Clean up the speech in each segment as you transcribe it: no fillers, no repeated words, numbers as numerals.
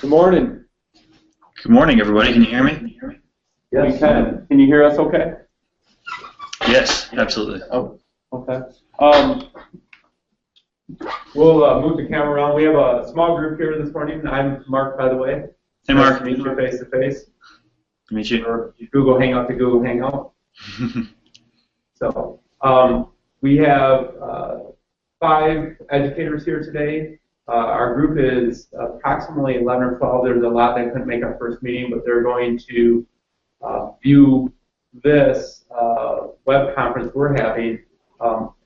Good morning. Good morning, everybody. Can you hear me? Yes. We can. Can you hear us okay? Yes, absolutely. Oh, okay. We'll move the camera around. We have a small group here this morning. I'm Mark, by the way. Hey, Mark. Nice to meet you face to face. Nice to meet you. Or Google Hangout to Google Hangout. So we have 5 educators here today. Our group is approximately 11 or 12. There's a lot that couldn't make our first meeting, but they're going to view this web conference we're having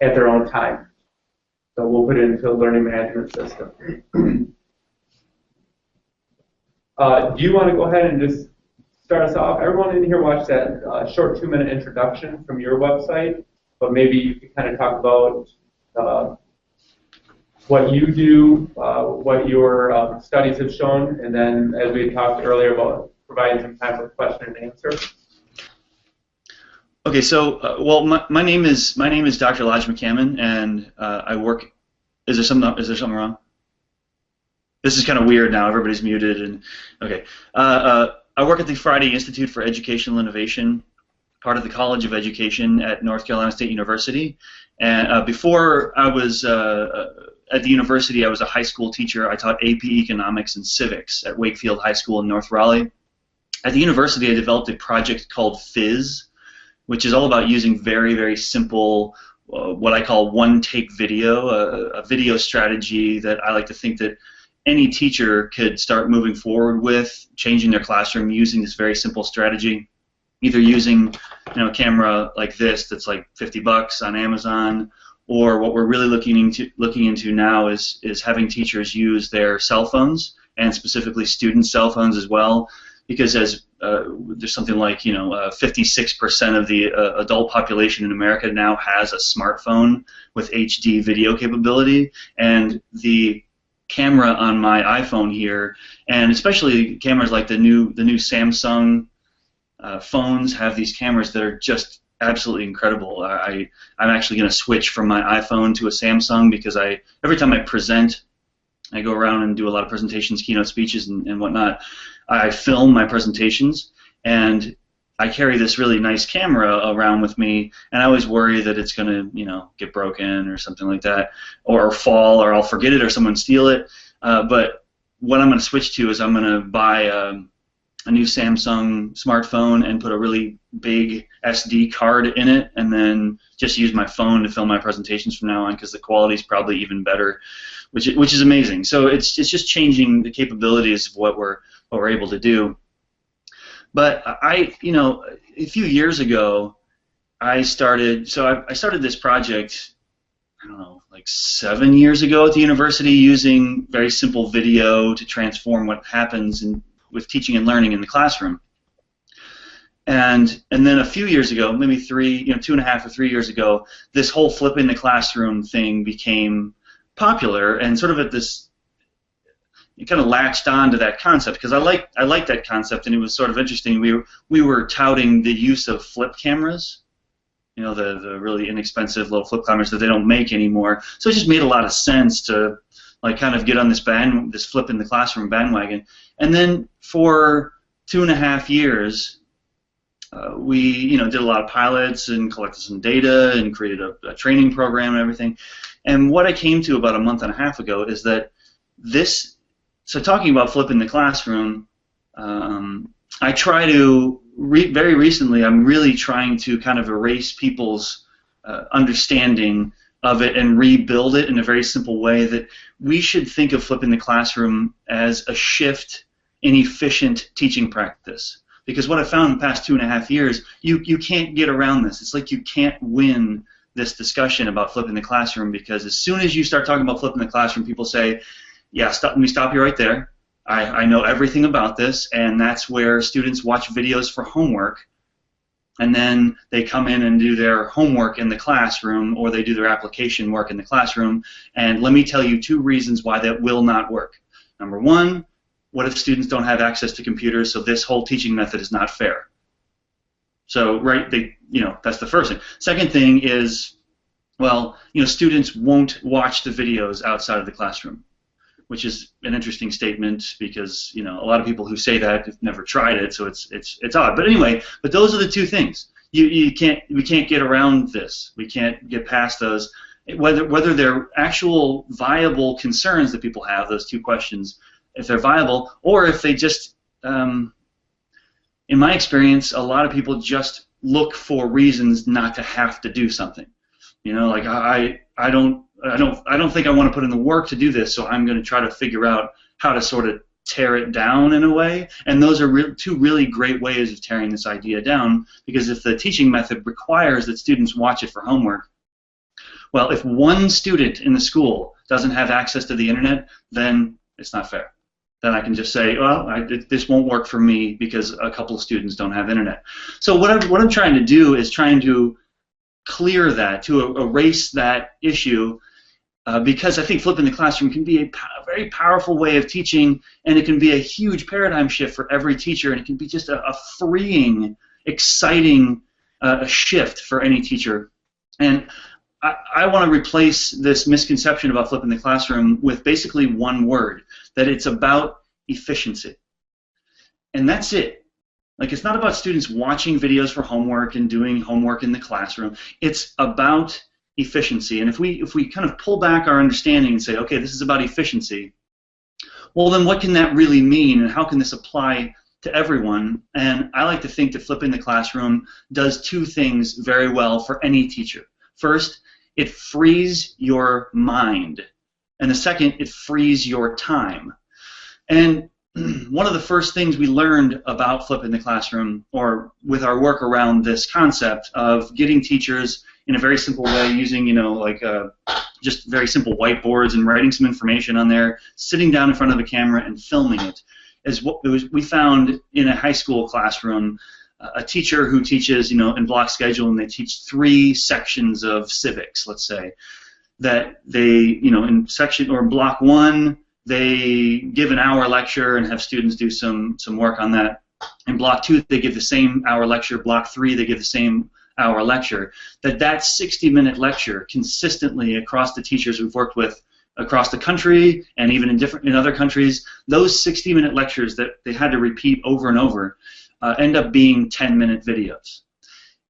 at their own time. So we'll put it into a learning management system. Do you want to go ahead and just start us off? Everyone in here watched that short 2-minute introduction from your website, but maybe you could kind of talk about what you do, what your studies have shown, and then as we talked earlier about providing some time for question and answer. Okay, so well, my name is Dr. McCammon, and I work. Is there something wrong? This is kind of weird now. Everybody's muted, and okay. I work at the Friday Institute for Educational Innovation, part of the College of Education at North Carolina State University. And before I was at the university, I was a high school teacher. I taught AP Economics and Civics at Wakefield High School in North Raleigh. At the university, I developed a project called Fizz, which is all about using very, very simple, what I call one-take video, a video strategy that I like to think that any teacher could start moving forward with, changing their classroom using this very simple strategy, either using a camera like this that's like $50 on Amazon, or what we're really looking into now is having teachers use their cell phones, and specifically student cell phones as well, because as there's something like 56% of the adult population in America now has a smartphone with HD video capability, and the camera on my iPhone here, and especially cameras like the new Samsung phones have these cameras that are just absolutely incredible. I'm actually going to switch from my iPhone to a Samsung because every time I present, I go around and do a lot of presentations, keynote speeches, and whatnot. I film my presentations, and I carry this really nice camera around with me, and I always worry that it's going to, get broken or something like that, or fall, or I'll forget it, or someone steal it. But what I'm going to switch to is I'm going to buy a new Samsung smartphone and put a really big SD card in it, and then just use my phone to film my presentations from now on, because the quality is probably even better, which is amazing. So it's just changing the capabilities of what we're able to do. But a few years ago, I started this project, I don't know, like 7 years ago at the university, using very simple video to transform what happens with teaching and learning in the classroom. And then a few years ago, maybe 2.5 or 3 years ago, this whole flipping the classroom thing became popular, and sort of it kind of latched on to that concept, because I liked that concept, and it was sort of interesting. We were touting the use of flip cameras, the really inexpensive little flip cameras that they don't make anymore. So it just made a lot of sense to kind of get on this flip in the classroom bandwagon. And then for 2.5 years, we did a lot of pilots and collected some data and created a training program and everything. And what I came to about a month and a half ago is that so talking about flipping the classroom, I try to, very recently, I'm really trying to kind of erase people's understanding of it and rebuild it in a very simple way, that we should think of flipping the classroom as a shift in efficient teaching practice. Because what I found in the past 2.5 years, you can't get around this. It's like you can't win this discussion about flipping the classroom, because as soon as you start talking about flipping the classroom, people say, yeah, let me stop you right there. I know everything about this, and that's where students watch videos for homework, and then they come in and do their homework in the classroom, or they do their application work in the classroom, and let me tell you 2 reasons why that will not work. Number 1, what if students don't have access to computers, so this whole teaching method is not fair? So, right, that's the first thing. Second thing is, well, students won't watch the videos outside of the classroom. which is an interesting statement because a lot of people who say that have never tried it, so it's odd. But anyway, those are the two things. We can't get around this. We can't get past those. Whether they're actual viable concerns that people have, those two questions, if they're viable, or if they just, in my experience, a lot of people just look for reasons not to have to do something. Like I don't think I want to put in the work to do this, so I'm going to try to figure out how to sort of tear it down in a way. And those are two really great ways of tearing this idea down, because if the teaching method requires that students watch it for homework, well, if one student in the school doesn't have access to the internet, then it's not fair. Then I can just say, well, this won't work for me because a couple of students don't have internet. So what I'm trying to do is trying to clear that, to erase that issue, because I think flipping the classroom can be a very powerful way of teaching, and it can be a huge paradigm shift for every teacher, and it can be just a freeing, exciting shift for any teacher. And I want to replace this misconception about flipping the classroom with basically one word, that it's about efficiency. And that's it. Like, it's not about students watching videos for homework and doing homework in the classroom. It's about efficiency. And if we kind of pull back our understanding and say, okay, this is about efficiency, well, then what can that really mean, and how can this apply to everyone? And I like to think that flipping the classroom does two things very well for any teacher. First, it frees your mind. And the second, it frees your time. And one of the first things we learned about flipping the classroom, or with our work around this concept of getting teachers in a very simple way, using, just very simple whiteboards and writing some information on there, sitting down in front of the camera and filming it, is what we found in a high school classroom. A teacher who teaches, in block schedule, and they teach 3 sections of civics, let's say, that they, in section or block 1, they give an hour lecture and have students do some work on that. In block 2, they give the same hour lecture. Block 3, they give the same hour lecture. That 60-minute lecture consistently across the teachers we've worked with across the country, and even in other countries, those 60-minute lectures that they had to repeat over and over end up being 10-minute videos.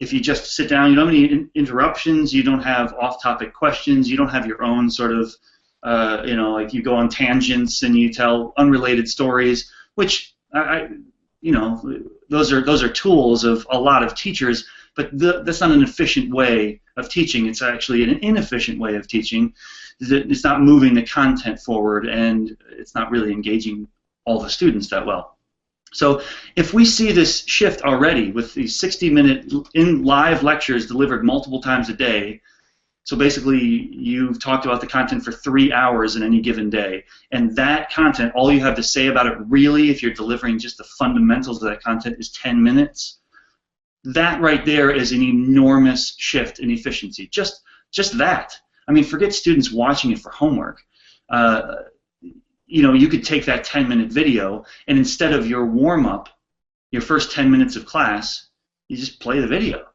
If you just sit down, you don't have any interruptions, you don't have off-topic questions, you don't have your own sort of, like you go on tangents and you tell unrelated stories, which those are tools of a lot of teachers, but that's not an efficient way of teaching. It's actually an inefficient way of teaching. It's not moving the content forward, and it's not really engaging all the students that well. So if we see this shift already with these 60-minute live lectures delivered multiple times a day, so basically you've talked about the content for 3 hours in any given day, and that content, all you have to say about it really, if you're delivering just the fundamentals of that content, is 10 minutes, that right there is an enormous shift in efficiency. Just that. I mean, forget students watching it for homework. You could take that 10-minute video, and instead of your warm-up, your first 10 minutes of class, you just play the video.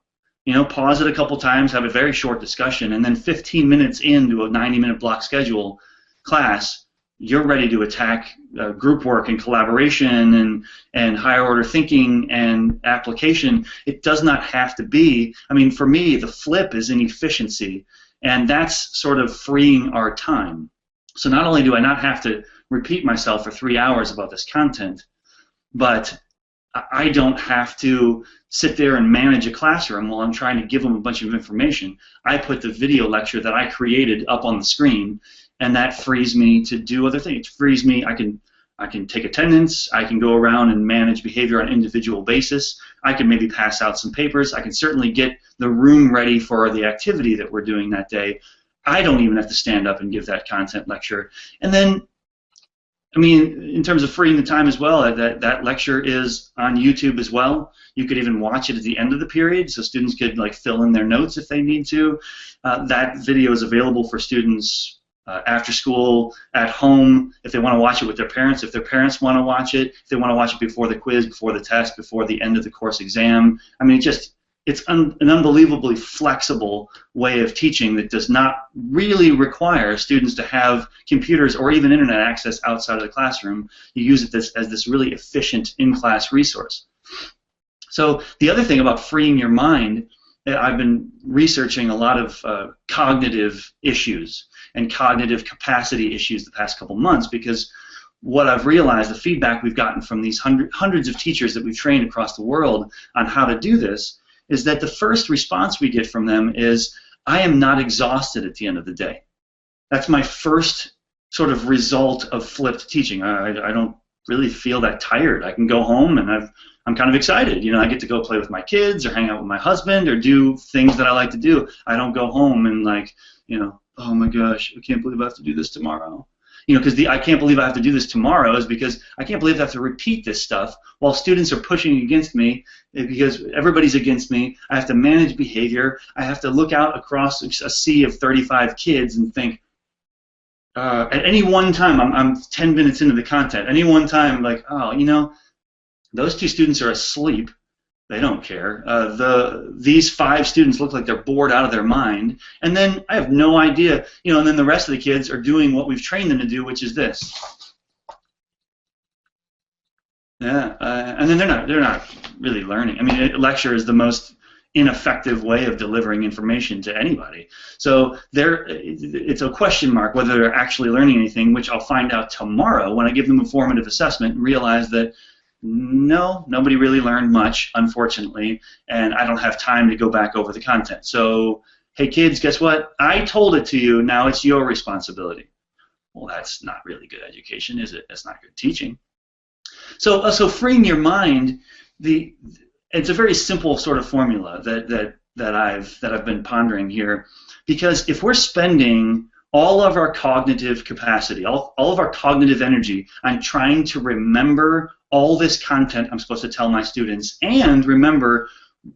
Pause it a couple times, have a very short discussion, and then 15 minutes into a 90-minute block schedule class, you're ready to attack group work and collaboration and higher order thinking and application. It does not have to be, for me, the flip is in efficiency, and that's sort of freeing our time. So not only do I not have to repeat myself for 3 hours about this content, but I don't have to sit there and manage a classroom while I'm trying to give them a bunch of information. I put the video lecture that I created up on the screen, and that frees me to do other things. It frees me. I can take attendance. I can go around and manage behavior on an individual basis. I can maybe pass out some papers. I can certainly get the room ready for the activity that we're doing that day. I don't even have to stand up and give that content lecture. And then, in terms of freeing the time as well, that lecture is on YouTube as well. You could even watch it at the end of the period, so students could fill in their notes if they need to. That video is available for students after school, at home, if they want to watch it with their parents, if their parents want to watch it, if they want to watch it before the quiz, before the test, before the end of the course exam. an unbelievably flexible way of teaching that does not really require students to have computers or even internet access outside of the classroom. You use it as this really efficient in-class resource. So the other thing about freeing your mind, I've been researching a lot of cognitive issues and cognitive capacity issues the past couple months, because what I've realized, the feedback we've gotten from these hundreds of teachers that we've trained across the world on how to do this, is that the first response we get from them is, I am not exhausted at the end of the day. That's my first sort of result of flipped teaching. I don't really feel that tired. I can go home and I'm kind of excited. You know, I get to go play with my kids or hang out with my husband or do things that I like to do. I don't go home and like, you know, oh my gosh, I can't believe I have to do this tomorrow. You know, because I can't believe I have to do this tomorrow is because I can't believe I have to repeat this stuff while students are pushing against me, because everybody's against me. I have to manage behavior. I have to look out across a sea of 35 kids and think, at any one time, I'm 10 minutes into the content. Any one time, like, oh, you know, those 2 students are asleep. They don't care. These 5 students look like they're bored out of their mind, and then I have no idea, you know. And then the rest of the kids are doing what we've trained them to do, which is this. Yeah, and then they're not really learning. I mean, a lecture is the most ineffective way of delivering information to anybody. So it's a question mark whether they're actually learning anything, which I'll find out tomorrow when I give them a formative assessment and realize that no, nobody really learned much, unfortunately, and I don't have time to go back over the content. So, hey kids, guess what? I told it to you, now it's your responsibility. Well, that's not really good education, is it? That's not good teaching. So freeing your mind, it's a very simple sort of formula that I've been pondering here, because if we're spending all of our cognitive capacity, all of our cognitive energy on trying to remember all this content I'm supposed to tell my students, and remember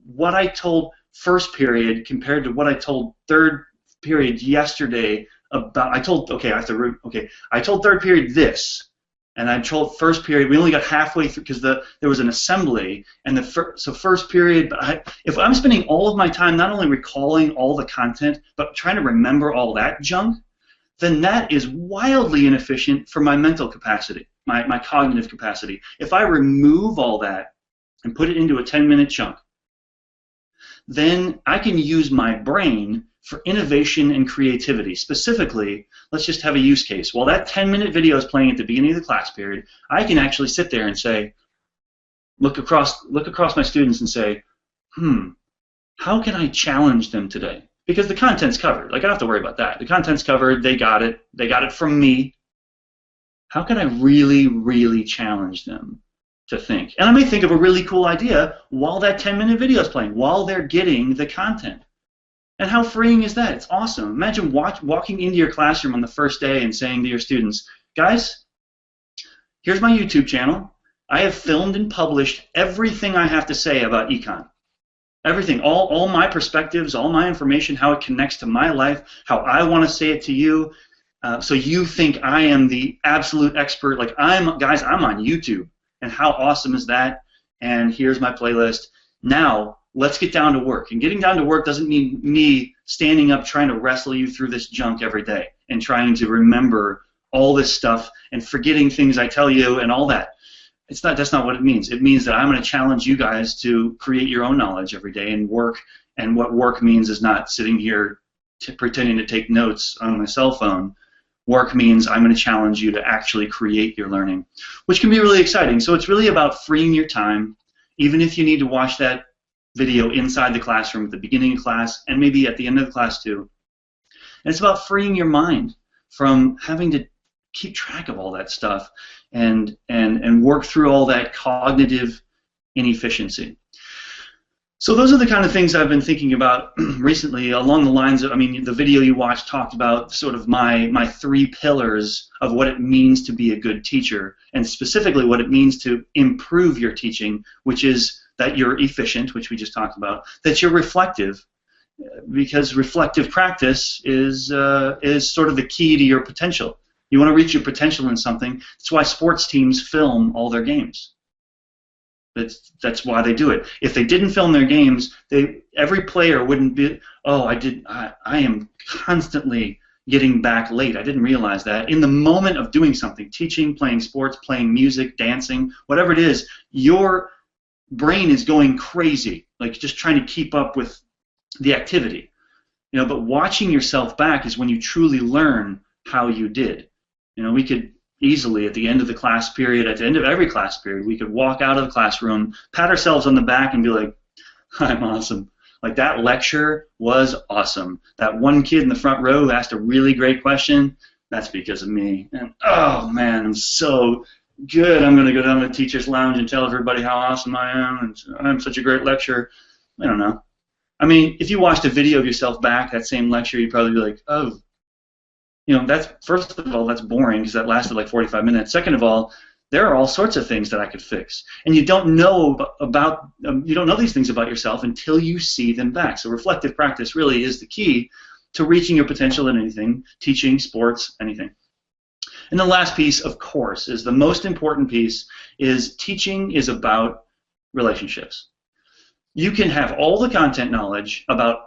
what I told first period compared to what I told third period yesterday about, I told third period this, and I told first period, we only got halfway through because there was an assembly, and so first period, but if I'm spending all of my time not only recalling all the content, but trying to remember all that junk, then that is wildly inefficient for my mental capacity, my cognitive capacity. If I remove all that and put it into a 10-minute chunk, then I can use my brain for innovation and creativity. Specifically, let's just have a use case. While that 10-minute video is playing at the beginning of the class period, I can actually sit there and say, look across my students and say, how can I challenge them today? Because the content's covered. Like, I don't have to worry about that. The content's covered. They got it. They got it from me. How can I really, really challenge them to think? And I may think of a really cool idea while that 10-minute video is playing, while they're getting the content. And how freeing is that? It's awesome. Imagine walking into your classroom on the first day and saying to your students, guys, here's my YouTube channel. I have filmed and published everything I have to say about econ. Everything, all my perspectives, all my information, how it connects to my life, how I want to say it to you, so you think I am the absolute expert. Like, guys, I'm on YouTube, and how awesome is that? And here's my playlist. Now, let's get down to work. And getting down to work doesn't mean me standing up trying to wrestle you through this junk every day and trying to remember all this stuff and forgetting things I tell you and all that. That's not what it means. It means that I'm going to challenge you guys to create your own knowledge every day and work. And what work means is not sitting here pretending to take notes on my cell phone. Work means I'm going to challenge you to actually create your learning, which can be really exciting. So it's really about freeing your time, even if you need to watch that video inside the classroom at the beginning of class and maybe at the end of the class too. And it's about freeing your mind from having to keep track of all that stuff and work through all that cognitive inefficiency. So those are the kind of things I've been thinking about recently along the lines of, I mean, the video you watched talked about sort of my 3 pillars of what it means to be a good teacher, and specifically what it means to improve your teaching, which is that you're efficient, which we just talked about, that you're reflective, because reflective practice is sort of the key to your potential. You want to reach your potential in something. That's why sports teams film all their games. That's why they do it. If they didn't film their games, every player wouldn't be, oh, I am constantly getting back late. I didn't realize that. In the moment of doing something, teaching, playing sports, playing music, dancing, whatever it is, your brain is going crazy, like just trying to keep up with the activity. But watching yourself back is when you truly learn how you did. We could easily, at the end of the class period, at the end of every class period, we could walk out of the classroom, pat ourselves on the back, and be like, I'm awesome. Like, that lecture was awesome. That one kid in the front row who asked a really great question, that's because of me. And, oh, man, I'm so good. I'm going to go down to the teacher's lounge and tell everybody how awesome I am, and I'm such a great lecturer. I don't know. I mean, if you watched a video of yourself back, that same lecture, you'd probably be like, oh, that's, first of all, that's boring because that lasted like 45 minutes. Second of all, there are all sorts of things that I could fix, and you don't know these things about yourself until you see them back. So reflective practice really is the key to reaching your potential in anything, teaching, sports, anything. And the last piece, of course, is the most important piece, is teaching is about relationships. You can have all the content knowledge about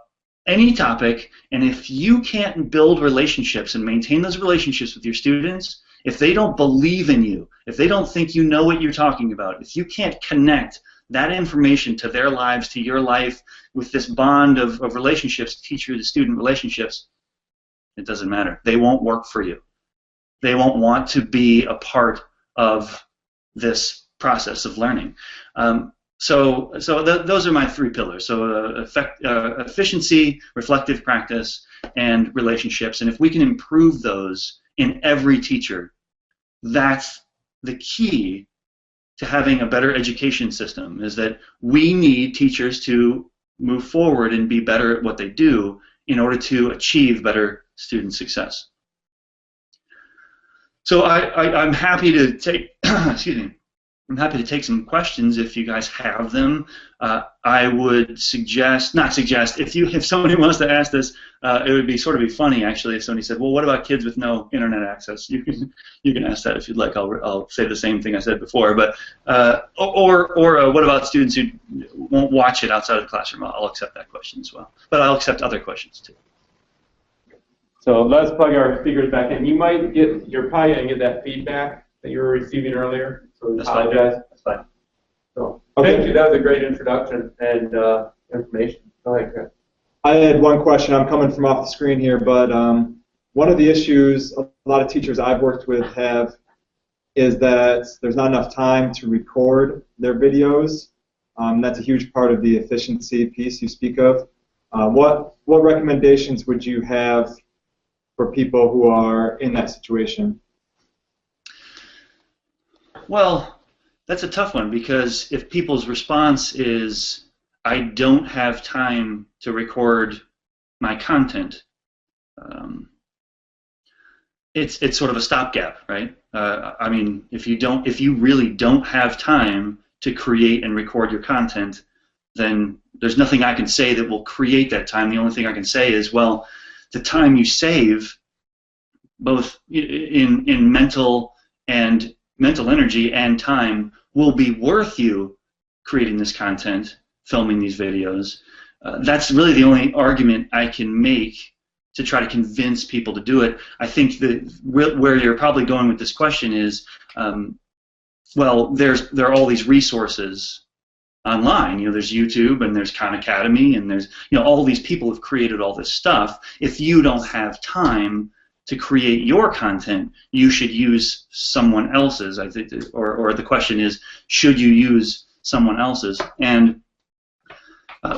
any topic, and if you can't build relationships and maintain those relationships with your students, if they don't believe in you, if they don't think you know what you're talking about, if you can't connect that information to their lives, to your life, with this bond of relationships, teacher to student relationships, it doesn't matter. They won't work for you. They won't want to be a part of this process of learning. So those are my three pillars. So efficiency, reflective practice, and relationships. And if we can improve those in every teacher, that's the key to having a better education system, is that we need teachers to move forward and be better at what they do in order to achieve better student success. So I'm happy to take, excuse me, I'm happy to take some questions if you guys have them. I would suggest, if somebody wants to ask this, it would be sort of funny actually if somebody said, well, what about kids with no internet access? You can ask that if you'd like. I'll say the same thing I said before, but or what about students who won't watch it outside of the classroom? I'll accept that question as well, but I'll accept other questions too. So let's plug our speakers back in. You're probably going to get that feedback that you were receiving earlier, so we apologize. That's fine. So, thank you. That was a great introduction and information. Go ahead, Chris. I had one question. I'm coming from off the screen here, but one of the issues a lot of teachers I've worked with have is that there's not enough time to record their videos. That's a huge part of the efficiency piece you speak of. What recommendations would you have for people who are in that situation? Well, that's a tough one, because if people's response is, I don't have time to record my content, it's sort of a stopgap, right? I mean, if you really don't have time to create and record your content, then there's nothing I can say that will create that time. The only thing I can say is, well, the time you save, both in mental energy and time, will be worth you creating this content, filming these videos. That's really the only argument I can make to try to convince people to do it. I think that where you're probably going with this question is, well, there are all these resources online. There's YouTube, and there's Khan Academy, and there's all these people have created all this stuff. If you don't have time to create your content, you should use someone else's. I think, or the question is, should you use someone else's? And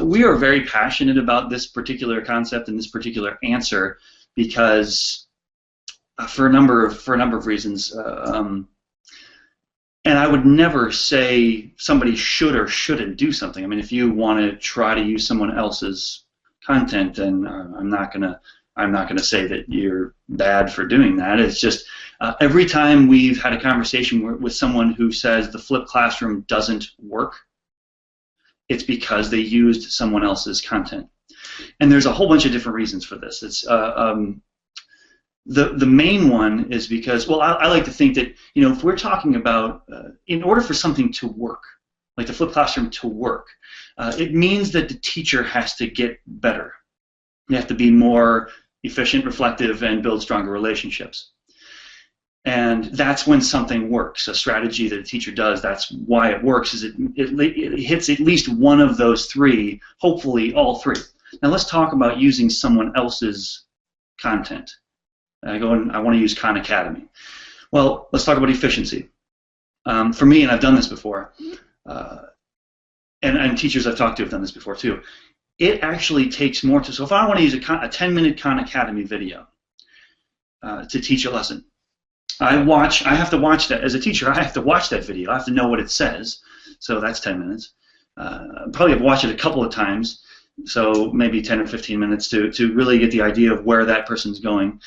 we are very passionate about this particular concept and this particular answer because for a number of reasons. And I would never say somebody should or shouldn't do something. I mean, if you want to try to use someone else's content, then I'm not gonna say that you're bad for doing that. It's just every time we've had a conversation with someone who says the flipped classroom doesn't work, it's because they used someone else's content. And there's a whole bunch of different reasons for this. It's the main one is because, well, I like to think that if we're talking about in order for something to work, like the flipped classroom to work, it means that the teacher has to get better. They have to be more efficient, reflective, and build stronger relationships. And that's when something works. A strategy that a teacher does, that's why it works, is it hits at least one of those three, hopefully all three. Now let's talk about using someone else's content. I want to use Khan Academy. Well, let's talk about efficiency. For me, and I've done this before, and teachers I've talked to have done this before too, it actually takes more so if I want to use a 10-minute Khan Academy video to teach a lesson, I have to watch that. As a teacher, I have to watch that video. I have to know what it says, so that's 10 minutes. Probably have to watch it a couple of times, so maybe 10 or 15 minutes to really get the idea of where that person's going.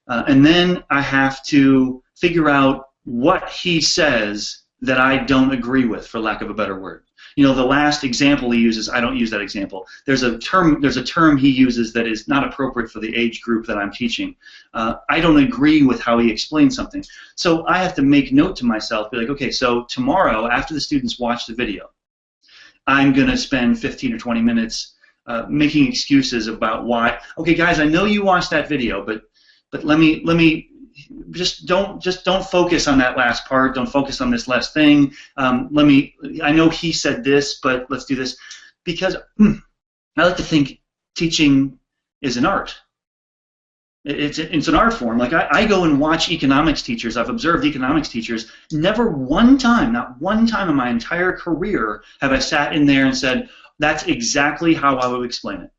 And then I have to figure out what he says that I don't agree with, for lack of a better word. You know, the last example he uses, I don't use that example. There's a term he uses that is not appropriate for the age group that I'm teaching. I don't agree with how he explains something. So I have to make note to myself, be like, okay, so tomorrow after the students watch the video, I'm going to spend 15 or 20 minutes making excuses about why. Okay, guys, I know you watched that video, but let me just don't focus on that last part. Don't focus on this last thing. I know he said this, but let's do this, because I like to think teaching is an art. It's an art form. Like I go and watch economics teachers. I've observed economics teachers. Never one time, not one time in my entire career, have I sat in there and said, that's exactly how I would explain it.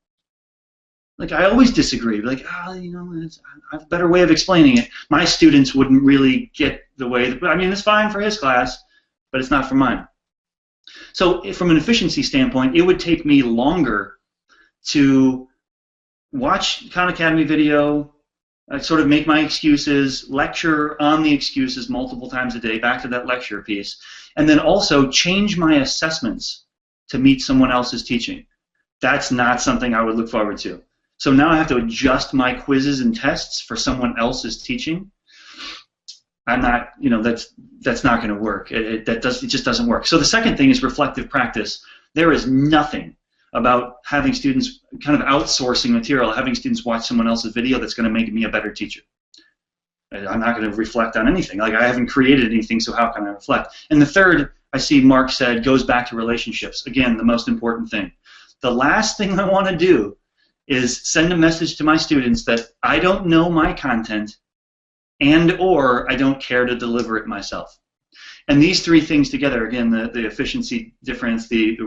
Like, I always disagree. Like, you know, I have a better way of explaining it. My students wouldn't really get the way. I mean, it's fine for his class, but it's not for mine. So from an efficiency standpoint, it would take me longer to watch Khan Academy video, sort of make my excuses, lecture on the excuses multiple times a day, back to that lecture piece, and then also change my assessments to meet someone else's teaching. That's not something I would look forward to. So now I have to adjust my quizzes and tests for someone else's teaching. I'm not, you know, that's not going to work. It just doesn't work. So the second thing is reflective practice. There is nothing about having students kind of outsourcing material, having students watch someone else's video that's going to make me a better teacher. I'm not going to reflect on anything. Like, I haven't created anything, so how can I reflect? And the third, I see Mark said, goes back to relationships. Again, the most important thing. The last thing I want to do is send a message to my students that I don't know my content and/or I don't care to deliver it myself. And these three things together, again, the efficiency difference, the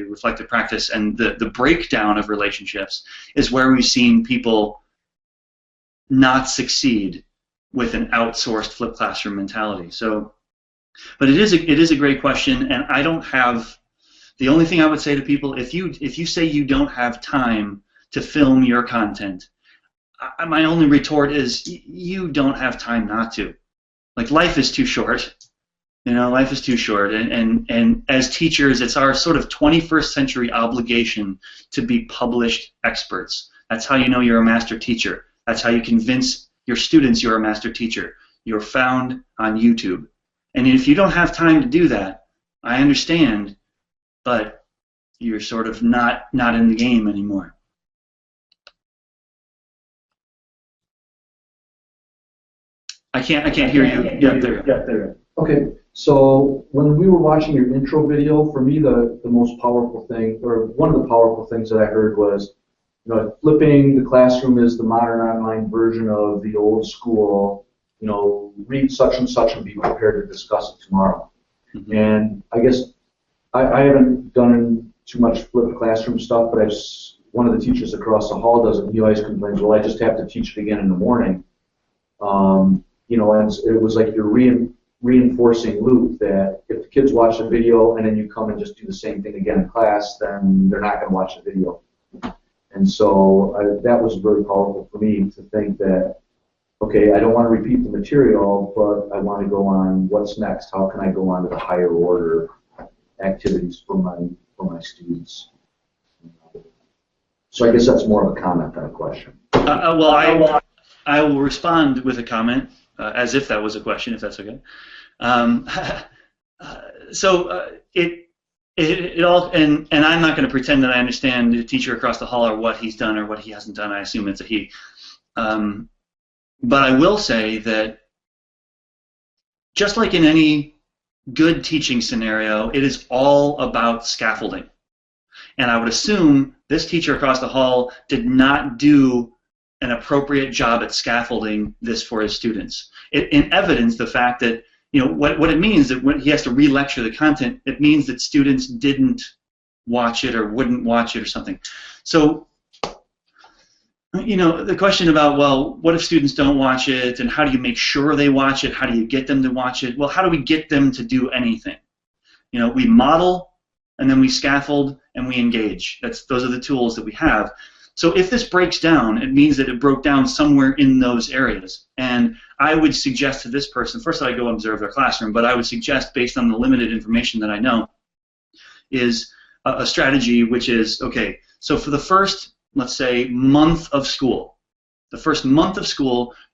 reflective practice, and the breakdown of relationships, is where we've seen people not succeed with an outsourced flipped classroom mentality. So, but it is a great question, and I don't have. The only thing I would say to people, if you say you don't have time to film your content, my only retort is you don't have time not to. Like, life is too short. You know, life is too short, and as teachers, it's our sort of 21st century obligation to be published experts. That's how you know you're a master teacher. That's how you convince your students you're a master teacher. You're found on YouTube. And if you don't have time to do that, I understand, but you're sort of not in the game anymore. I can't hear you. Yeah, there. Okay, so when we were watching your intro video, for me the most powerful thing, or one of the powerful things that I heard was, you know, flipping the classroom is the modern online version of the old school, you know, read such and such and be prepared to discuss it tomorrow. Mm-hmm. And I guess I haven't done too much flipped classroom stuff, but one of the teachers across the hall does it, and he always complains, well, I just have to teach it again in the morning. You know, and it was like you're reinforcing loop that if the kids watch the video and then you come and just do the same thing again in class, then they're not going to watch the video. And so that was very powerful for me to think that, okay, I don't want to repeat the material, but I want to go on what's next. How can I go on to the higher order activities for my students? So I guess that's more of a comment than a question. Well, I will respond with a comment, as if that was a question, if that's okay. It all, and I'm not going to pretend that I understand the teacher across the hall or what he's done or what he hasn't done. I assume it's a he. But I will say that just like in any good teaching scenario, it is all about scaffolding. And I would assume this teacher across the hall did not do an appropriate job at scaffolding this for his students. In evidence, the fact that, you know, what it means that when he has to re-lecture the content, it means that students didn't watch it or wouldn't watch it or something. So, you know, the question about, well, what if students don't watch it, and how do you make sure they watch it? How do you get them to watch it? Well, how do we get them to do anything? You know, we model, and then we scaffold, and we engage. Those are the tools that we have. So if this breaks down, it means that it broke down somewhere in those areas. And I would suggest to this person, first I go observe their classroom, but I would suggest, based on the limited information that I know, is a strategy which is, okay, so for the first, let's say, month of school,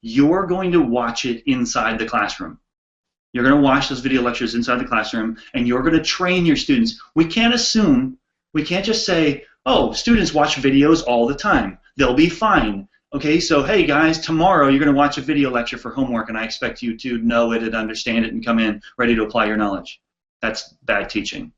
you're going to watch it inside the classroom. You're going to watch those video lectures inside the classroom, and you're going to train your students. We can't just say, oh, students watch videos all the time. They'll be fine. Okay, so hey guys, tomorrow you're going to watch a video lecture for homework, and I expect you to know it and understand it and come in ready to apply your knowledge. That's bad teaching.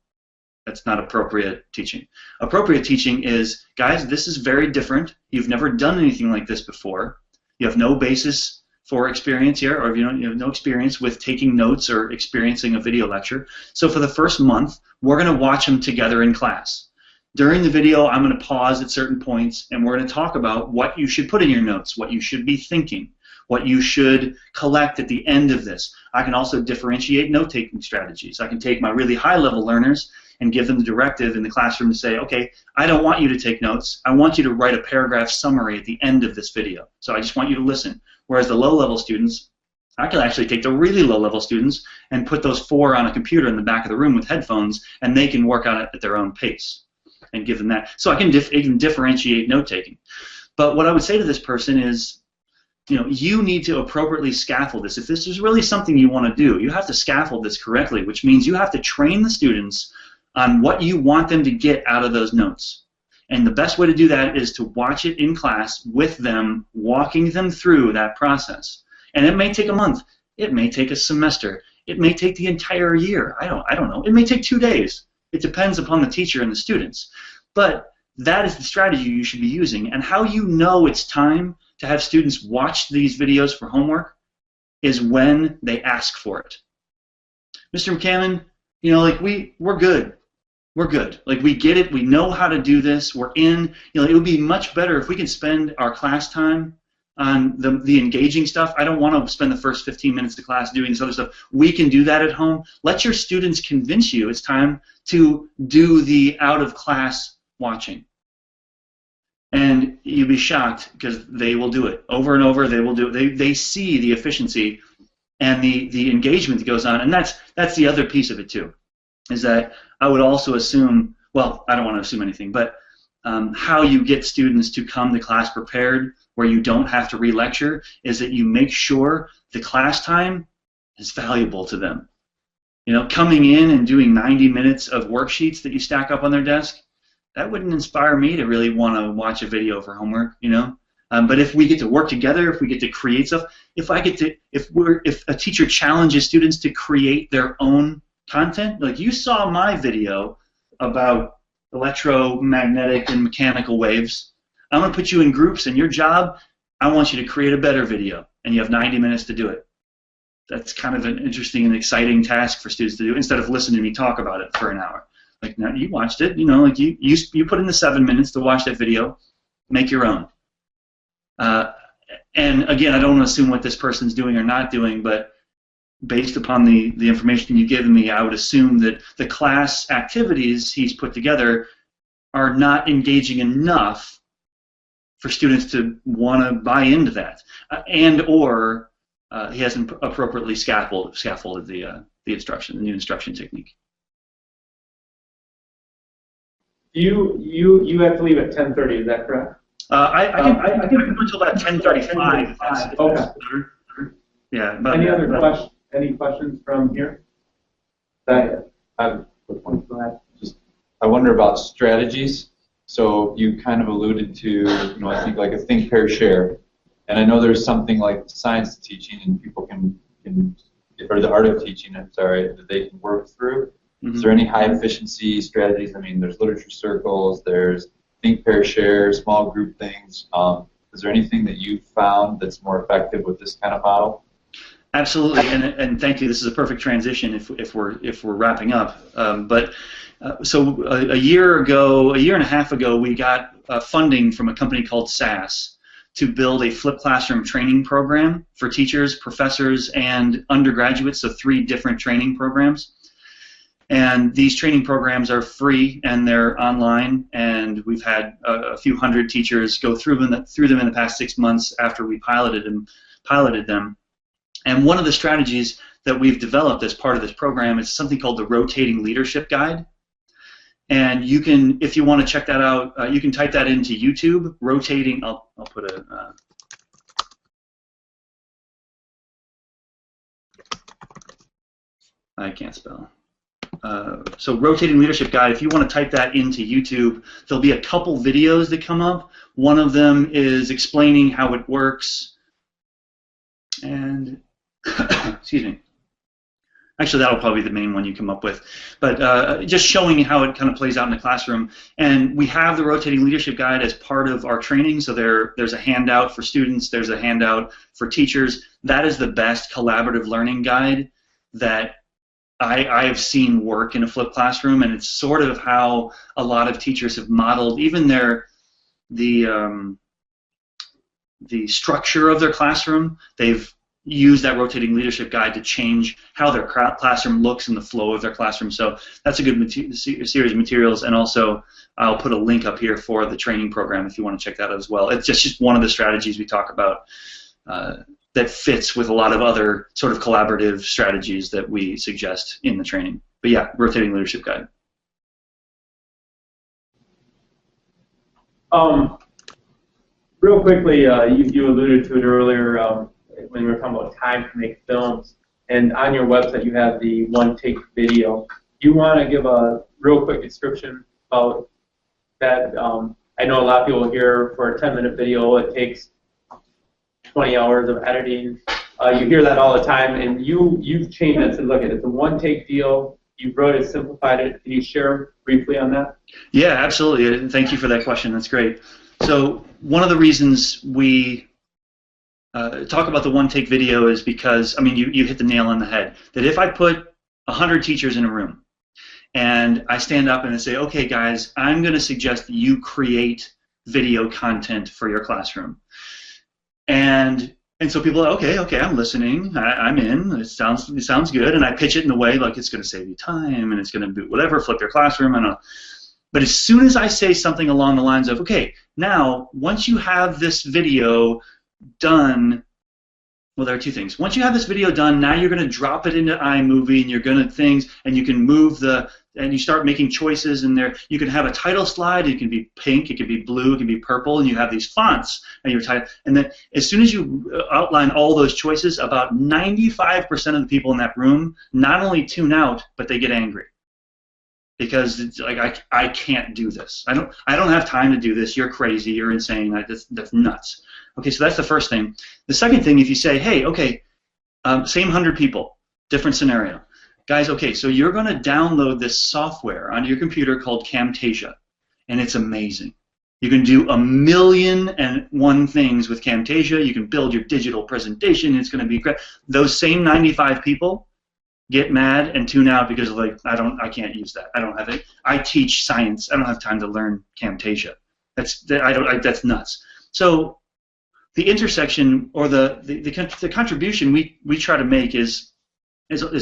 That's not appropriate teaching. Appropriate teaching is, guys, this is very different. You've never done anything like this before. You have no basis for experience here, or you have no experience with taking notes or experiencing a video lecture. So for the first month, we're going to watch them together in class. During the video, I'm going to pause at certain points, and we're going to talk about what you should put in your notes, what you should be thinking, what you should collect at the end of this. I can also differentiate note-taking strategies. I can take my really high-level learners and give them the directive in the classroom to say, okay, I don't want you to take notes. I want you to write a paragraph summary at the end of this video. So I just want you to listen. Whereas the low-level students, I can actually take the really low-level students and put those 4 on a computer in the back of the room with headphones, and they can work on it at their own pace and give them that. So I can differentiate note-taking. But what I would say to this person is, you know, you need to appropriately scaffold this. If this is really something you want to do, you have to scaffold this correctly, which means you have to train the students on what you want them to get out of those notes. And the best way to do that is to watch it in class with them, walking them through that process. And it may take a month. It may take a semester. It may take the entire year. I don't know. It may take 2 days. It depends upon the teacher and the students. But that is the strategy you should be using. And how you know it's time to have students watch these videos for homework is when they ask for it. Mr. McCammon, you know, like we're good. We're good. Like, we get it. We know how to do this. We're in. You know, it would be much better if we could spend our class time on the engaging stuff. I don't want to spend the first 15 minutes of class doing this other stuff. We can do that at home. Let your students convince you it's time to do the out-of-class watching. And you'll be shocked because they will do it. Over and over, they will do it. They see the efficiency and the engagement that goes on. And that's the other piece of it, too, is that I would also assume, well, I don't want to assume anything, but how you get students to come to class prepared where you don't have to re-lecture is that you make sure the class time is valuable to them. You know, coming in and doing 90 minutes of worksheets that you stack up on their desk, that wouldn't inspire me to really want to watch a video for homework, you know. But if we get to work together, if we get to create stuff, if a teacher challenges students to create their own content, like you saw my video about electromagnetic and mechanical waves, I'm going to put you in groups, and your job, I want you to create a better video, and you have 90 minutes to do it. That's kind of an interesting and exciting task for students to do instead of listening to me talk about it for an hour. Like, now you watched it, you know, like you put in the 7 minutes to watch that video, make your own. And again, I don't want to assume what this person's doing or not doing, but based upon the information you've given me, I would assume that the class activities he's put together are not engaging enough for students to want to buy into that, and or he hasn't appropriately scaffolded the instruction, the new instruction technique. You have to leave at 10:30. Is that correct? I can go until about 10:35. Okay. Yeah. Any questions from here? I have a quick one. Go ahead. Just I wonder about strategies. So you kind of alluded to, you know, I think like a think, pair, share. And I know there's something like science teaching, and people can or the art of teaching, I'm sorry, that they can work through. Is there any high efficiency strategies? I mean, there's literature circles, there's think, pair, share, small group things. Is there anything that you've found that's more effective with this kind of model? Absolutely, and thank you. This is a perfect transition if we're wrapping up. So a year and a half ago, we got funding from a company called SAS to build a flipped classroom training program for teachers, professors, and undergraduates. So 3 different training programs. And these training programs are free and they're online. And we've had a few hundred teachers go through them in the past 6 months after we piloted them. And one of the strategies that we've developed as part of this program is something called the Rotating Leadership Guide. And you can, if you want to check that out, you can type that into YouTube. Rotating. I'll put a. I can't spell. So Rotating Leadership Guide. If you want to type that into YouTube, there'll be a couple videos that come up. One of them is explaining how it works. And excuse me. Actually, that'll probably be the main one you come up with. But just showing how it kind of plays out in the classroom. And we have the Rotating Leadership Guide as part of our training. So there's a handout for students. There's a handout for teachers. That is the best collaborative learning guide that I have seen work in a flipped classroom. And it's sort of how a lot of teachers have modeled even the structure of their classroom. They've use that Rotating Leadership Guide to change how their classroom looks and the flow of their classroom. So that's a good series of materials, and also I'll put a link up here for the training program if you want to check that out as well. It's just one of the strategies we talk about that fits with a lot of other sort of collaborative strategies that we suggest in the training. But yeah, Rotating Leadership Guide. Real quickly, you alluded to it earlier, when we were talking about time to make films, and on your website you have the one-take video. You want to give a real quick description about that? I know a lot of people hear for a 10-minute video it takes 20 hours of editing. You hear that all the time, and you've changed it to look at it. It's a one-take deal. You wrote it, simplified it. Can you share briefly on that? Yeah, absolutely. Thank you for that question. That's great. So one of the reasons we talk about the one-take video is because, I mean, you hit the nail on the head. That if I put 100 teachers in a room and I stand up and I say, okay, guys, I'm going to suggest that you create video content for your classroom. And so people are, okay, I'm listening, I'm in, it sounds good, and I pitch it in a way like it's going to save you time and it's going to do whatever, flip your classroom, I don't know. But as soon as I say something along the lines of, okay, now, once you have this video done, well, there are 2 things. Once you have this video done, now you're going to drop it into iMovie, and you're going to things, and you can move and you start making choices in there. You can have a title slide. It can be pink, it can be blue, it can be purple, and you have these fonts and your title. And then as soon as you outline all those choices, about 95% of the people in that room not only tune out, but they get angry. Because it's like, I can't do this. I don't have time to do this. You're crazy. You're insane. That's nuts. Okay, so that's the first thing. The second thing, if you say, hey, okay, same 100 people, different scenario. Guys, okay, so you're going to download this software onto your computer called Camtasia, and it's amazing. You can do 1,000,001 things with Camtasia. You can build your digital presentation. It's going to be great. Those same 95 people get mad and tune out because like I can't use that. I don't have it. I teach science. I don't have time to learn Camtasia. That's nuts. So the intersection or the contribution we try to make is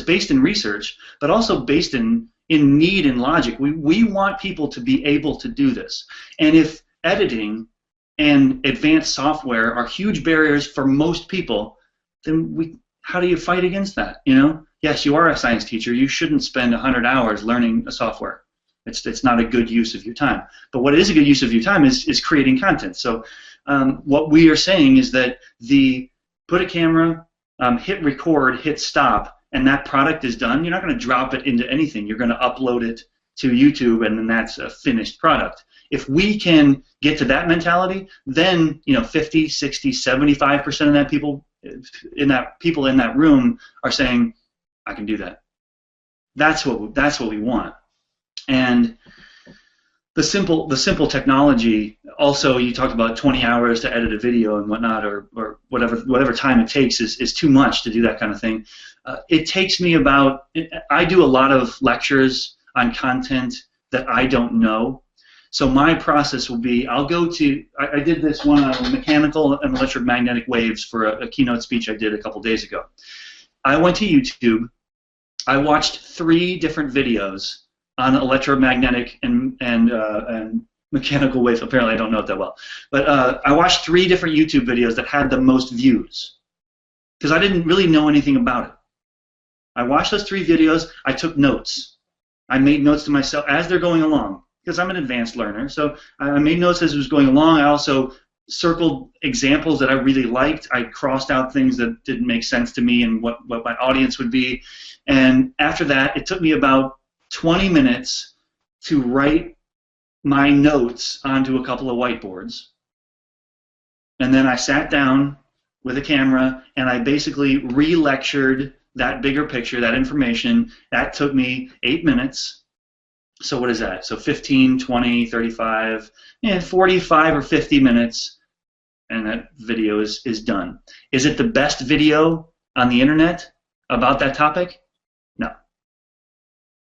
based in research, but also based in need and logic. We want people to be able to do this. And if editing and advanced software are huge barriers for most people, then how do you fight against that? You know? Yes, you are a science teacher. You shouldn't spend 100 hours learning a software. It's not a good use of your time. But what is a good use of your time is creating content. So what we are saying is that put a camera, hit record, hit stop, and that product is done. You're not going to drop it into anything. You're going to upload it to YouTube, and then that's a finished product. If we can get to that mentality, then 50, 60, 75% of that people in that room are saying, I can do that. That's what we want. And the simple technology. Also, you talked about 20 hours to edit a video and whatnot, or whatever time it takes is too much to do that kind of thing. It takes me about. I do a lot of lectures on content that I don't know. So my process will be, I'll go to. I did this one on mechanical and electromagnetic waves for a keynote speech I did a couple days ago. I went to YouTube. I watched 3 different videos on electromagnetic and mechanical waves. Apparently, I don't know it that well. But I watched 3 different YouTube videos that had the most views because I didn't really know anything about it. I watched those 3 videos. I took notes. I made notes to myself as they're going along because I'm an advanced learner. So I made notes as it was going along. I also circled examples that I really liked. I crossed out things that didn't make sense to me and what my audience would be. And after that, it took me about 20 minutes to write my notes onto a couple of whiteboards. And then I sat down with a camera and I basically re-lectured that bigger picture, that information. That took me 8 minutes. So what is that? So 15, 20, 35, 45 or 50 minutes, and that video is done. Is it the best video on the internet about that topic? No.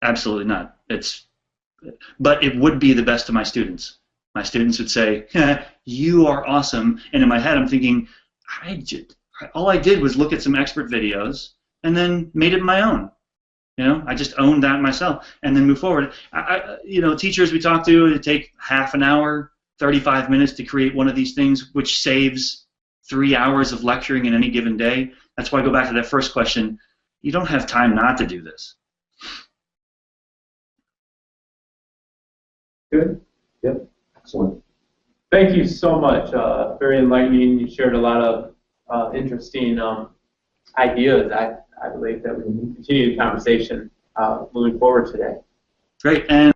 Absolutely not. But it would be the best to my students. My students would say, you are awesome. And in my head, I'm thinking, all I did was look at some expert videos and then made it my own. I just owned that myself and then move forward. Teachers we talk to, it take half an hour, 35 minutes to create one of these things, which saves 3 hours of lecturing in any given day. That's why I go back to that first question. You don't have time not to do this. Good. Yep. Excellent. Thank you so much. Very enlightening. You shared a lot of interesting ideas. I believe that we can continue the conversation moving forward today. Great. And